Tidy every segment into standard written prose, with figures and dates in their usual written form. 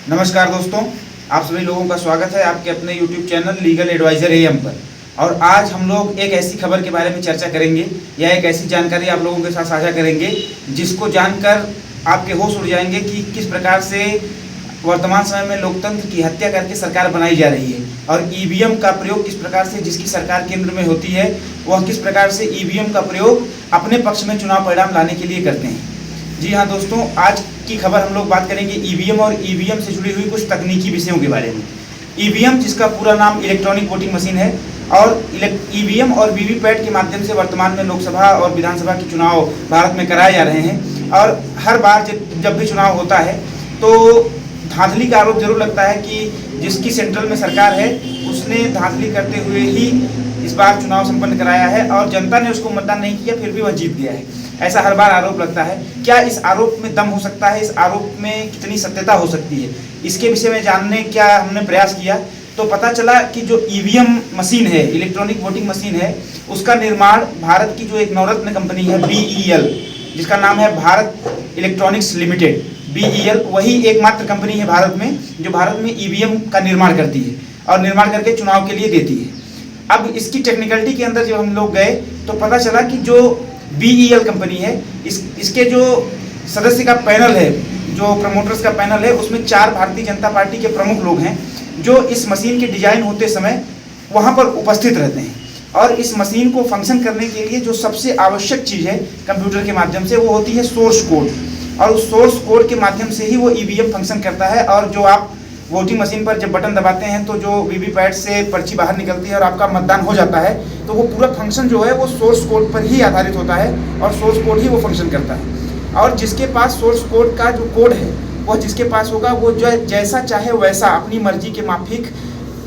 नमस्कार दोस्तों, आप सभी लोगों का स्वागत है आपके अपने YouTube channel legal adviser AM पर। और आज हम लोग एक ऐसी खबर के बारे में चर्चा करेंगे या एक ऐसी जानकारी आप लोगों के साथ साझा करेंगे जिसको जानकर आपके होश उड़ जाएंगे कि किस प्रकार से वर्तमान समय में लोकतंत्र की हत्या करके सरकार बनाई जा रही है और EVM का प्रयोग किस प्रकार से, जिसकी सरकार केंद्र में होती है, वह किस प्रकार से EVM का प्रयोग अपने पक्ष में चुनाव परिणाम लाने के लिए करते हैं। जी हाँ दोस्तों, आज की खबर हम लोग बात करेंगे EVM और EVM से जुड़ी हुई कुछ तकनीकी विषयों के बारे में। EVM जिसका पूरा नाम इलेक्ट्रॉनिक वोटिंग मशीन है और EVM और वीवीपैट के माध्यम से वर्तमान में लोकसभा और विधानसभा के चुनाव भारत में कराए जा रहे हैं। और हर बार जब भी चुनाव होता है तो धांधली का आरोप जरूर लगता है कि जिसकी सेंट्रल में सरकार है उसने धांधली करते हुए ही इस बार चुनाव संपन्न कराया है और जनता ने उसको मतदान नहीं किया, फिर भी वह जीत गया है। ऐसा हर बार आरोप लगता है। क्या इस आरोप में दम हो सकता है? इस आरोप में कितनी सत्यता हो सकती है? इसके विषय में जानने क्या हमने प्रयास किया तो पता चला कि जो EVM मशीन है, इलेक्ट्रॉनिक वोटिंग मशीन है, उसका निर्माण भारत की जो एक नवरत्न कंपनी है BEL, जिसका नाम है भारत इलेक्ट्रॉनिक्स लिमिटेड, BEL, वही एकमात्र कंपनी है भारत में जो भारत में EVM का निर्माण करती है और निर्माण करके चुनाव के लिए देती है। अब इसकी टेक्निकलिटी के अंदर जब हम लोग गए तो पता चला कि जो BEL कंपनी है, इसके जो सदस्य का पैनल है, जो प्रमोटर्स का पैनल है, उसमें 4 भारतीय जनता पार्टी के प्रमुख लोग हैं जो इस मशीन के डिजाइन होते समय वहां पर उपस्थित रहते हैं। और इस मशीन को फंक्शन करने के लिए जो सबसे आवश्यक चीज़ है कंप्यूटर के माध्यम से, वो होती है सोर्स कोड। और उस सोर्स कोड के माध्यम से ही वो EVM फंक्शन करता है। और जो आप वोटिंग मशीन पर जब बटन दबाते हैं तो जो वीवीपैट से पर्ची बाहर निकलती है और आपका मतदान हो जाता है, तो वो पूरा फंक्शन जो है वो सोर्स कोड पर ही आधारित होता है और सोर्स कोड ही वो फंक्शन करता है। और जिसके पास सोर्स कोड का जो कोड है वह जिसके पास होगा, वो जो जैसा चाहे वैसा अपनी मर्जी के माफिक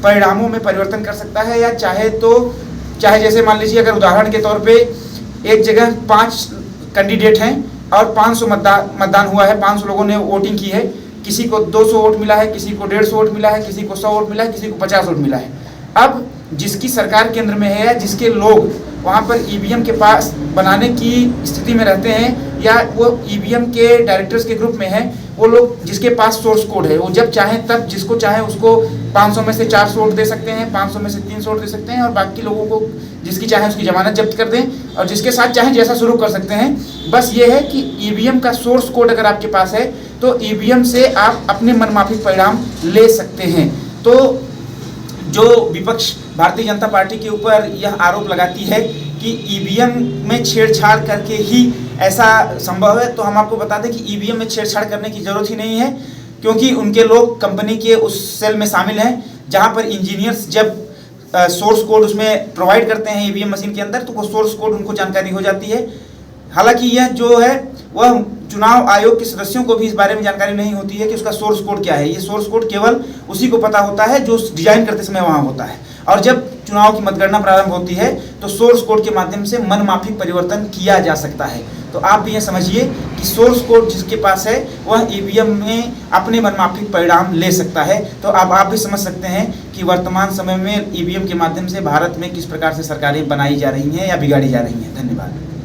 परिणामों में परिवर्तन कर सकता है। या चाहे जैसे मान लीजिए, अगर उदाहरण के तौर पर एक जगह 5 कैंडिडेट हैं और 500 मतदान हुआ है, 500 लोगों ने वोटिंग की है, किसी को 200 वोट मिला है, किसी को 150 वोट मिला है, किसी को 100 वोट मिला है, किसी को 50 वोट मिला है। अब जिसकी सरकार केंद्र में है या जिसके लोग वहाँ पर EVM के पास बनाने की स्थिति में रहते हैं या वो EVM के डायरेक्टर्स के ग्रुप में है, वो लोग जिसके पास सोर्स कोड है, वो जब चाहें तब जिसको चाहे उसको 500 में से 400 वोट दे सकते हैं, 500 में से 300 वोट दे सकते हैं और बाकी लोगों को जिसकी चाहे उसकी जमानत जब्त कर दें और जिसके साथ चाहें जैसा शुरू कर सकते हैं। बस ये है कि EVM का सोर्स कोड अगर आपके पास है तो EVM से आप अपने मनमाफिक परिणाम ले सकते हैं। तो जो विपक्ष भारतीय जनता पार्टी के ऊपर यह आरोप लगाती है कि EVM में छेड़छाड़ करके ही ऐसा संभव है, तो हम आपको बता दें कि EVM में छेड़छाड़ करने की जरूरत ही नहीं है, क्योंकि उनके लोग कंपनी के उस सेल में शामिल हैं जहां पर इंजीनियर्स जब सोर्स कोड उसमें प्रोवाइड करते हैं EVM मशीन के अंदर, तो वो सोर्स कोड उनको जानकारी हो जाती है। हालांकि यह जो है वह चुनाव आयोग के सदस्यों को भी इस बारे में जानकारी नहीं होती है कि उसका सोर्स कोड क्या है। ये सोर्स कोड केवल उसी को पता होता है जो डिजाइन करते समय वहाँ होता है। और जब चुनाव की मतगणना प्रारंभ होती है तो सोर्स कोड के माध्यम से मनमाफिक परिवर्तन किया जा सकता है। तो आप भी ये समझिए कि सोर्स कोड जिसके पास है वह EVM में अपने मनमाफिक परिणाम ले सकता है। तो अब आप भी समझ सकते हैं कि वर्तमान समय में EVM के माध्यम से भारत में किस प्रकार से सरकारें बनाई जा रही हैं या बिगाड़ी जा रही हैं। धन्यवाद।